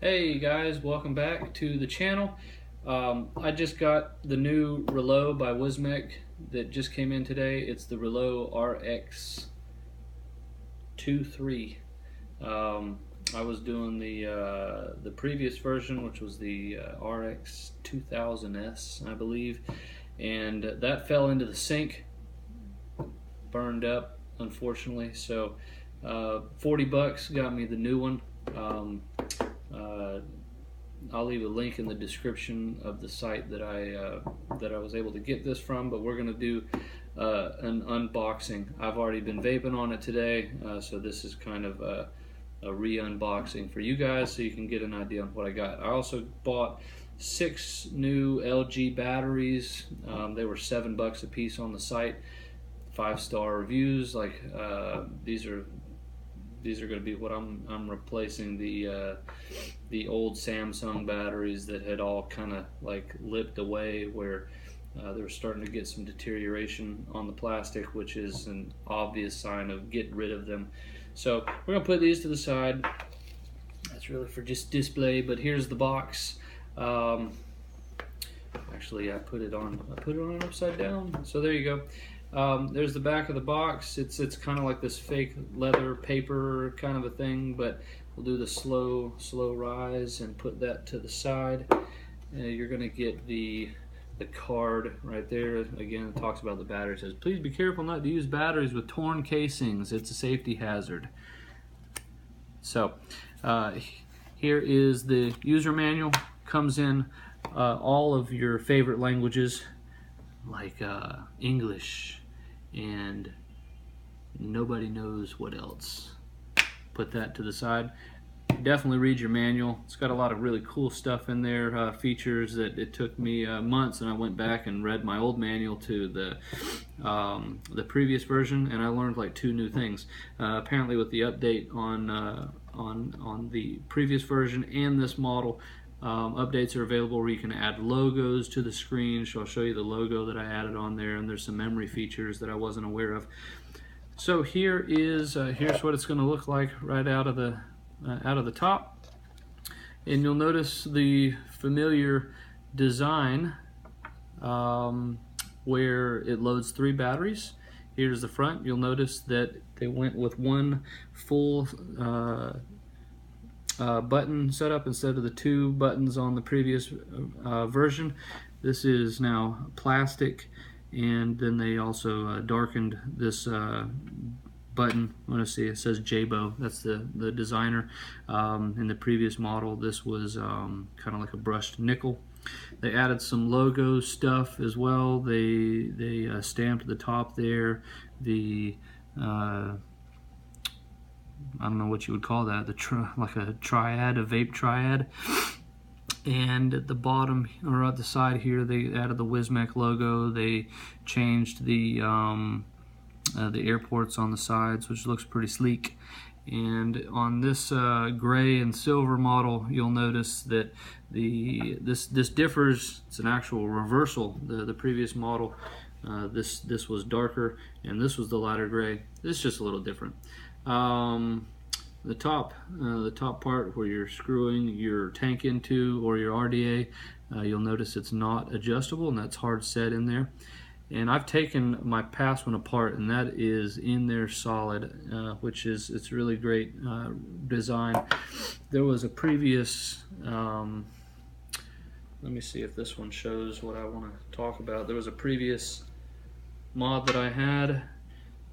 Hey guys, welcome back to the channel. I just got the new Reuleaux by Wismec that just came in today. It's the Reuleaux RX2 I was doing the previous version, which was the RX 2000S, I believe, and that fell into the sink, burned up, unfortunately. So 40 bucks got me the new one. I'll leave a link in the description of the site that I was able to get this from, but we're going to do an unboxing. I've already been vaping on it today, so this is kind of a re-unboxing for you guys so you can get an idea on what I got. I also bought 6 new LG batteries. They were $7 a piece on the site. 5-star reviews. Like these are going to be what I'm replacing the old Samsung batteries that had all kind of like lipped away, where they were starting to get some deterioration on the plastic, which is an obvious sign of get rid of them. So we're gonna put these to the side. That's really for just display, but here's the box. Actually, I put it on upside down. So there you go. There's the back of the box. It's kind of like this fake leather paper kind of a thing, but we'll do the slow rise and put that to the side. You're gonna get the card right there. Again, it talks about the battery. It says, please be careful not to use batteries with torn casings. It's a safety hazard. So here is the user manual. Comes in all of your favorite languages, like English and nobody knows what else. Put that to the side. Definitely read your manual. It's got a lot of really cool stuff in there, features that it took me months, and I went back and read my old manual to the previous version, and I learned like 2 new things. Apparently with the update on the previous version and this model, updates are available where you can add logos to the screen. So I'll show you the logo that I added on there, and there's some memory features that I wasn't aware of. So here is here's what it's going to look like right out of the top, and you'll notice the familiar design where it loads 3 batteries. Here's the front. You'll notice that they went with 1 full button setup instead of the 2 buttons on the previous version. This is now plastic, and then they also darkened this button. I want to see, it says Jabo. That's the designer. In the previous model, this was kind of like a brushed nickel. They added some logo stuff as well. They stamped the top there. The I don't know what you would call that, like a triad, a vape triad. And at the bottom, or at the side here, they added the Wismec logo. They changed the airports on the sides, which looks pretty sleek. And on this gray and silver model, you'll notice that this differs. It's an actual reversal. The previous model, this was darker, and this was the lighter gray. This is just a little different. The top part where you're screwing your tank into, or your RDA, you'll notice it's not adjustable, and that's hard set in there. And I've taken my past one apart, and that is in there solid, which is, it's really great design. There was a previous, let me see if this one shows what I want to talk about. There was a previous mod that I had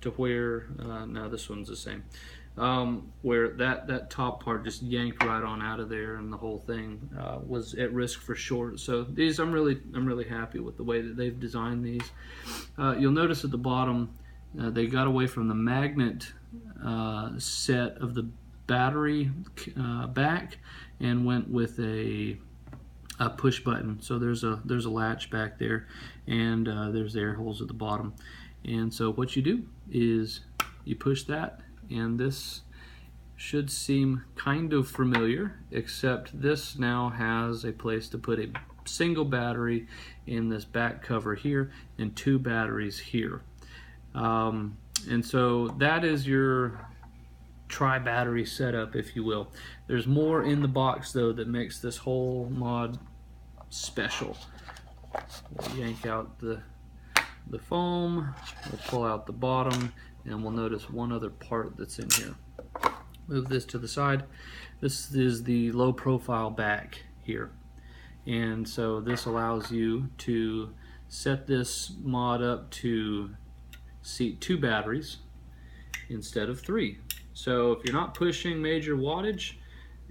to where, no, this one's the same, where that top part just yanked right on out of there, and the whole thing was at risk for short. So these, I'm really happy with the way that they've designed these. You'll notice at the bottom, they got away from the magnet set of the battery back and went with a push button. So there's a latch back there, and there's air holes at the bottom. And so what you do is you push that, and this should seem kind of familiar, except this now has a place to put a single battery in this back cover here, and 2 batteries here. And so that is your tri-battery setup, if you will. There's more in the box though that makes this whole mod special. We'll yank out the foam, we'll pull out the bottom, and we'll notice one other part that's in here. Move this to the side. This is the low profile back here, and so this allows you to set this mod up to seat 2 batteries instead of 3. So if you're not pushing major wattage,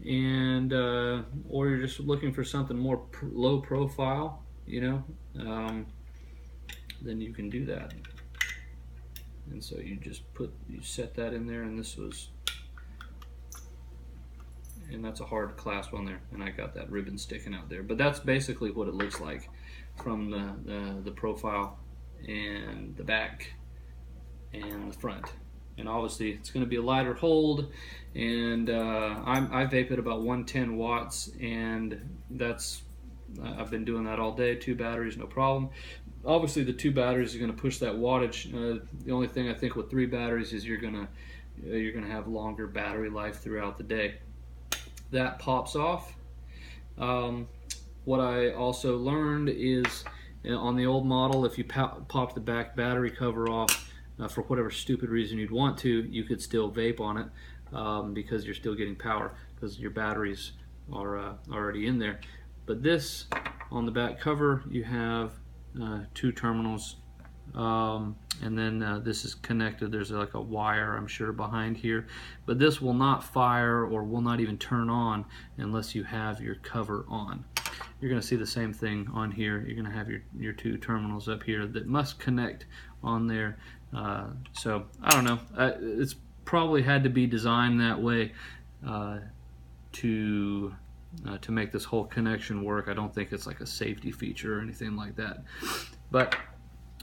and or you're just looking for something more low profile, you know, then you can do that. And so you just you set that in there, and that's a hard clasp on there, and I got that ribbon sticking out there. But that's basically what it looks like from the profile and the back and the front. And obviously it's going to be a lighter hold, and I vape at about 110 watts, and I've been doing that all day. 2 batteries, no problem. Obviously the 2 batteries are going to push that wattage. The only thing I think with 3 batteries is you're gonna have longer battery life throughout the day. That pops off. What I also learned is on the old model, if you pop the back battery cover off, for whatever stupid reason you'd want to, you could still vape on it because you're still getting power because your batteries are already in there. But this, on the back cover, you have 2 terminals, and then this is connected. There's like a wire, I'm sure, behind here, but this will not fire or will not even turn on unless you have your cover on. You're going to see the same thing on here. You're going to have your 2 terminals up here that must connect on there. So I don't know, it's probably had to be designed that way to make this whole connection work. I don't think it's like a safety feature or anything like that. But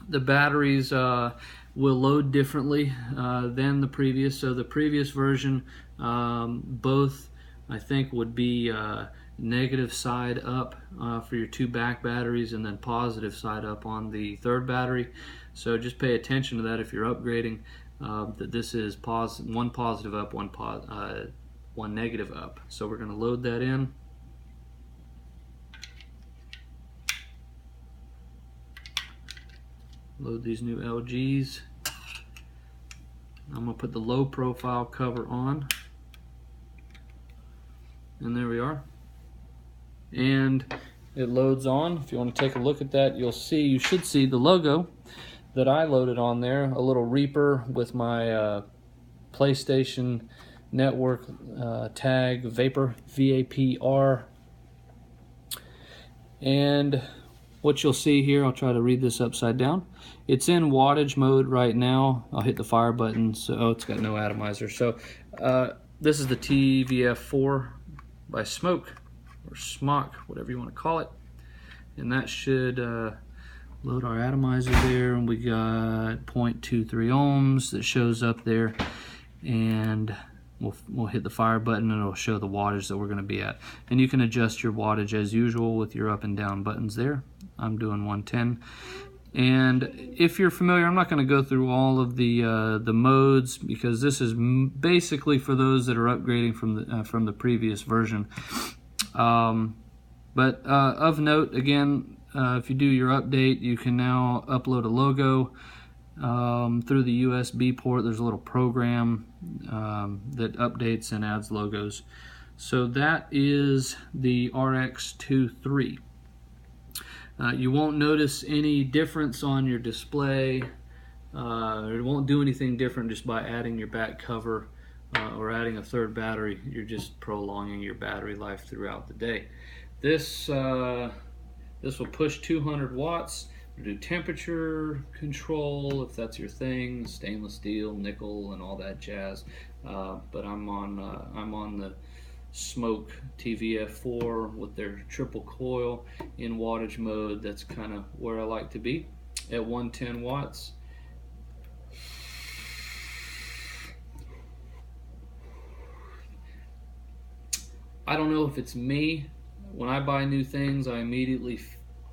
the batteries will load differently than the previous. So the previous version, both I think would be negative side up for your 2 back batteries, and then positive side up on the 3rd battery. So just pay attention to that if you're upgrading, that this is one positive up, one negative up. So we're going to load that in. Load these new LGs. I'm going to put the low profile cover on, and there we are. And it loads on. If you want to take a look at that, you should see the logo that I loaded on there, a little Reaper with my PlayStation Network tag, Vapor, V-A-P-R. And what you'll see here, I'll try to read this upside down. It's in wattage mode right now. I'll hit the fire button. So it's got no atomizer. So this is the TVF4 by Smoke, or Smock, whatever you want to call it. And that should load our atomizer there, and we got 0.23 ohms that shows up there, and we'll hit the fire button and it'll show the wattage that we're going to be at. And you can adjust your wattage as usual with your up and down buttons there. I'm doing 110. And if you're familiar, I'm not going to go through all of the modes, because this is basically for those that are upgrading from the previous version. But of note, again, if you do your update, you can now upload a logo through the USB port. There's a little program that updates and adds logos. So that is the RX2 3. You won't notice any difference on your display. It won't do anything different just by adding your back cover or adding a 3rd battery. You're just prolonging your battery life throughout the day. This will push 200 watts. Do temperature control if that's your thing, stainless steel, nickel, and all that jazz. But I'm on the Smoke TVF4 with their triple coil in wattage mode. That's kind of where I like to be at 110 watts. I don't know if it's me. When I buy new things, I immediately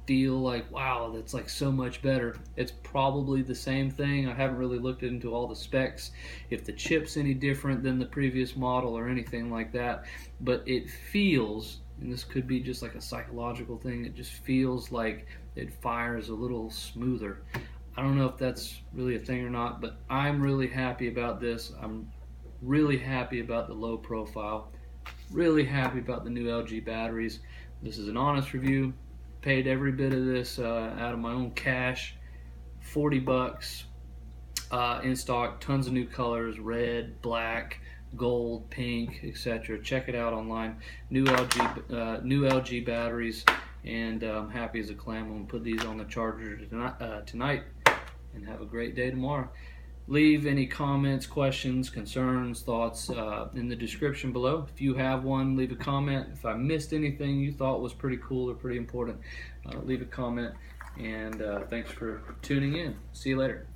feel like, wow, that's like so much better. It's probably the same thing. I haven't really looked into all the specs, if the chip's any different than the previous model or anything like that, but it feels, and this could be just like a psychological thing, it just feels like it fires a little smoother. I don't know if that's really a thing or not, but I'm really happy about this. I'm really happy about the low profile, really happy about the new LG batteries. This is an honest review. Paid every bit of this out of my own cash. 40 bucks in stock, tons of new colors, red, black, gold, pink, etc. Check it out online. New LG batteries, and I'm happy as a clam. I'm gonna put these on the charger tonight, and have a great day tomorrow. Leave any comments, questions, concerns, thoughts in the description below. If you have one, leave a comment. If I missed anything you thought was pretty cool or pretty important, leave a comment. And thanks for tuning in. See you later.